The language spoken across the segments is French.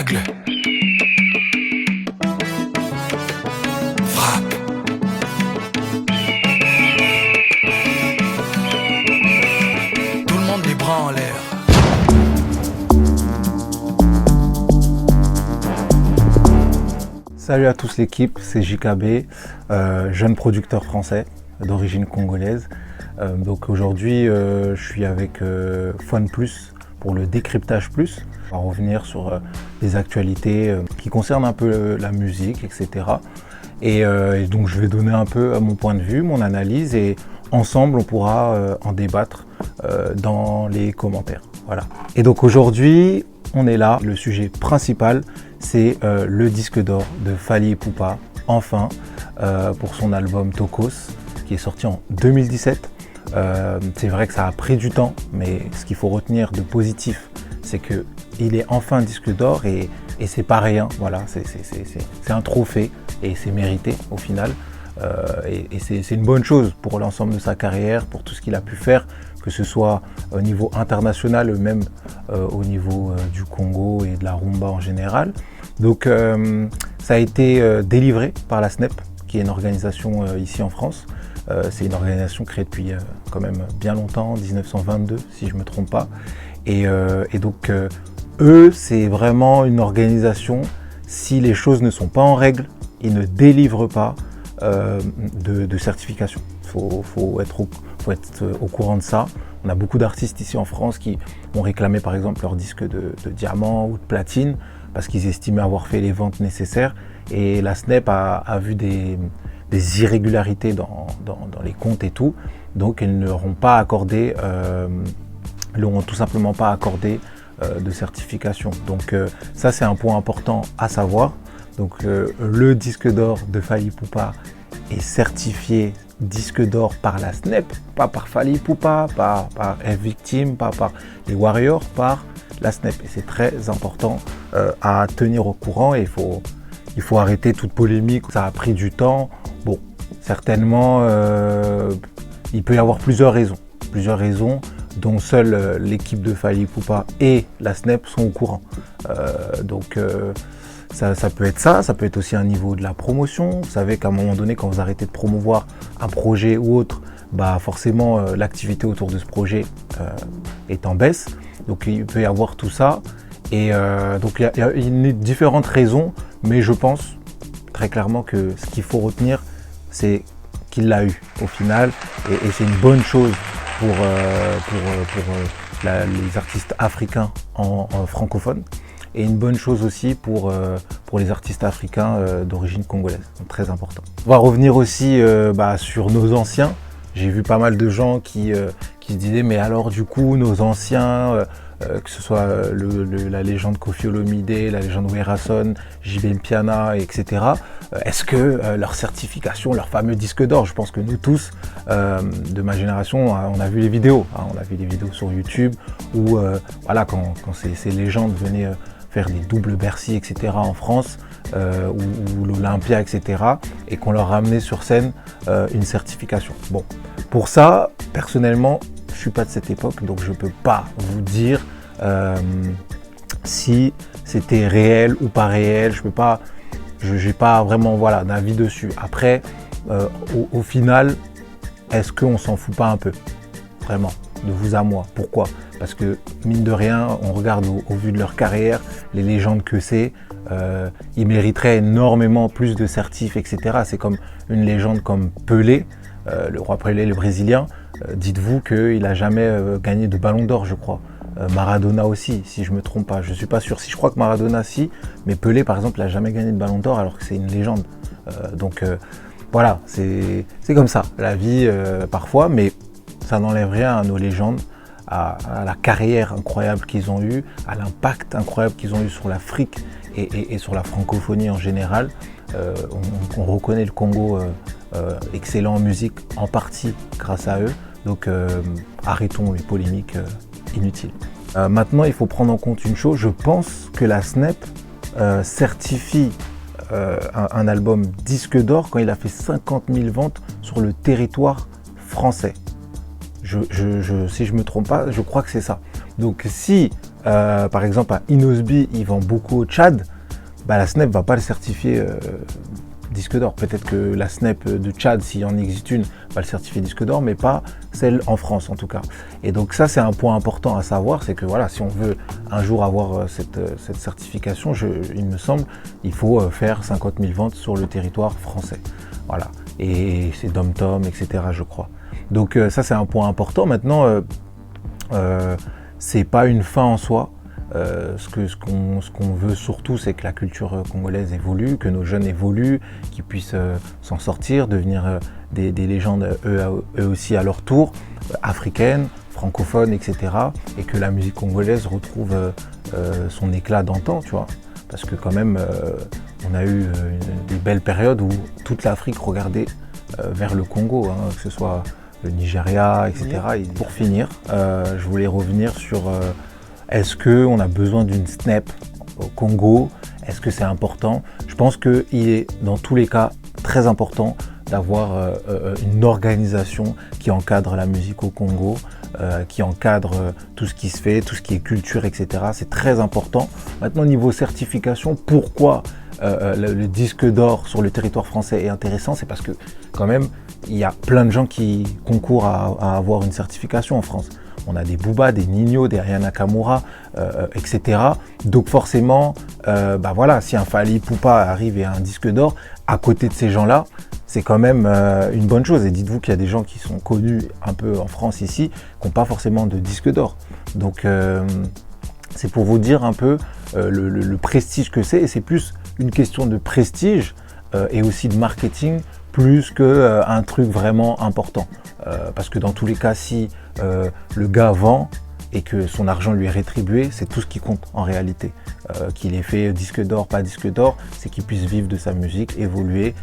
Aigle. Frappe. Tout le monde les bras en l'air. Salut à tous l'équipe, c'est JKB, jeune producteur français d'origine congolaise. Donc aujourd'hui, je suis avec Fun Plus pour le décryptage plus. On va revenir sur des actualités qui concernent un peu la musique, etc. Et donc je vais donner un peu mon point de vue, mon analyse, et ensemble on pourra en débattre dans les commentaires. Voilà. Et donc aujourd'hui, on est là, le sujet principal, c'est le disque d'or de Fally Ipupa, enfin, pour son album Tokos, qui est sorti en 2017. C'est vrai que ça a pris du temps, mais ce qu'il faut retenir de positif, c'est qu'il est enfin disque d'or et c'est pas rien. Voilà, c'est un trophée et c'est mérité au final. Et c'est une bonne chose pour l'ensemble de sa carrière, pour tout ce qu'il a pu faire, que ce soit au niveau international, même au niveau du Congo et de la rumba en général. Donc ça a été délivré par la SNEP, qui est une organisation ici en France. C'est une organisation créée depuis quand même bien longtemps, 1922 si je ne me trompe pas. Et donc eux, c'est vraiment une organisation, si les choses ne sont pas en règle, ils ne délivrent pas de certification. Faut être au courant de ça. On a beaucoup d'artistes ici en France qui ont réclamé par exemple leur disque de diamant ou de platine parce qu'ils estimaient avoir fait les ventes nécessaires. Et la SNEP a vu des irrégularités dans les comptes et tout. Donc ils ne l'auront pas accordé, l'auront tout simplement pas accordé de certification. Donc ça c'est un point important à savoir. Donc le disque d'or de Fally Ipupa est certifié disque d'or par la SNEP, pas par Fally Ipupa, pas par F-Victim, pas par les Warriors, par la SNEP. Et c'est très important à tenir au courant et il faut arrêter toute polémique. Ça a pris du temps. Bon, certainement, il peut y avoir plusieurs raisons dont seule l'équipe de Fally Ipupa et la SNEP sont au courant. Ça peut être ça peut être aussi un niveau de la promotion. Vous savez qu'à un moment donné, quand vous arrêtez de promouvoir un projet ou autre, bah forcément l'activité autour de ce projet est en baisse. Donc il peut y avoir tout ça. Et donc il y a différentes raisons, mais je pense très clairement que ce qu'il faut retenir, c'est qu'il l'a eu au final. Et c'est une bonne chose pour les artistes africains en francophone. Et une bonne chose aussi pour les artistes africains d'origine congolaise, donc très important. On va revenir aussi sur nos anciens. J'ai vu pas mal de gens qui se disaient mais alors du coup nos anciens, que ce soit la légende Koffi Olomide, la légende Werason, JB Mpiana, etc. Est-ce que leur certification, leur fameux disque d'or, je pense que nous tous, de ma génération, on a vu les vidéos. On a vu des vidéos sur YouTube où voilà, quand ces légendes venaient faire des doubles Bercy, etc. en France, ou l'Olympia, etc. et qu'on leur ramenait sur scène une certification. Bon, pour ça, personnellement, je suis pas de cette époque, donc je peux pas vous dire si c'était réel ou pas réel. J'ai pas vraiment d'avis dessus. Après, au final, est-ce qu'on s'en fout pas un peu, vraiment, de vous à moi? Pourquoi? Parce que mine de rien, on regarde au vu de leur carrière, les légendes que c'est, ils mériteraient énormément plus de certifs, etc. C'est comme une légende comme Pelé, le roi Pelé, le Brésilien. Dites-vous qu'il n'a jamais gagné de ballon d'or, je crois. Maradona aussi, si je ne me trompe pas. Je ne suis pas sûr. Si je crois que Maradona, si. Mais Pelé, par exemple, n'a jamais gagné de ballon d'or alors que c'est une légende. Voilà, c'est comme ça. La vie, parfois, mais ça n'enlève rien à nos légendes, à la carrière incroyable qu'ils ont eue, à l'impact incroyable qu'ils ont eu sur l'Afrique et sur la francophonie en général. On reconnaît le Congo excellent en musique, en partie grâce à eux. Donc arrêtons les polémiques inutiles. Maintenant, il faut prendre en compte une chose. Je pense que la SNEP certifie un album disque d'or quand il a fait 50 000 ventes sur le territoire français. Si je ne me trompe pas, je crois que c'est ça. Donc si, par exemple, à Inosby, il vend beaucoup au Tchad, bah, la SNEP ne va pas le certifier disque d'or. Peut-être que la SNEP de Tchad, s'il en existe une, va le certifier disque d'or, mais pas celle en France en tout cas. Et donc ça, c'est un point important à savoir, c'est que voilà, si on veut un jour avoir cette certification, il me semble, il faut faire 50 000 ventes sur le territoire français. Voilà. Et c'est Dom-Tom, etc., je crois. Donc ça, c'est un point important. Maintenant, c'est pas une fin en soi. Ce qu'on veut surtout, c'est que la culture congolaise évolue, que nos jeunes évoluent, qu'ils puissent s'en sortir, devenir des légendes eux aussi à leur tour, africaines, francophones, etc. Et que la musique congolaise retrouve son éclat d'antan, tu vois. Parce que quand même, on a eu des belles périodes où toute l'Afrique regardait vers le Congo, hein, que ce soit le Nigeria, etc. Et pour finir, je voulais revenir sur est-ce qu'on a besoin d'une SNEP au Congo? Est-ce que c'est important? Je pense qu'il est dans tous les cas très important d'avoir une organisation qui encadre la musique au Congo, qui encadre tout ce qui se fait, tout ce qui est culture, etc. C'est très important. Maintenant, niveau certification, pourquoi le disque d'or sur le territoire français est intéressant? C'est parce que quand même, il y a plein de gens qui concourent à avoir une certification en France. On a des Booba, des Ninho, des Aya Nakamura, etc. Donc forcément, bah voilà, si un Fally Ipupa arrive et a un disque d'or, à côté de ces gens-là, c'est quand même une bonne chose. Et dites-vous qu'il y a des gens qui sont connus un peu en France ici, qui n'ont pas forcément de disque d'or. Donc c'est pour vous dire un peu le prestige que c'est. Et c'est plus une question de prestige et aussi de marketing, plus qu'un truc vraiment important. Parce que dans tous les cas, si le gars vend et que son argent lui est rétribué, c'est tout ce qui compte en réalité. Qu'il ait fait disque d'or, pas disque d'or, c'est qu'il puisse vivre de sa musique, évoluer,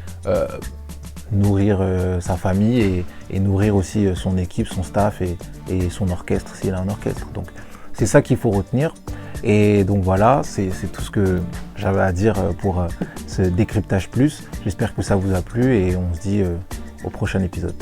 nourrir sa famille et nourrir aussi son équipe, son staff et son orchestre, s'il a un orchestre. Donc c'est ça qu'il faut retenir. Et donc voilà, c'est tout ce que j'avais à dire pour ce décryptage plus. J'espère que ça vous a plu et on se dit au prochain épisode.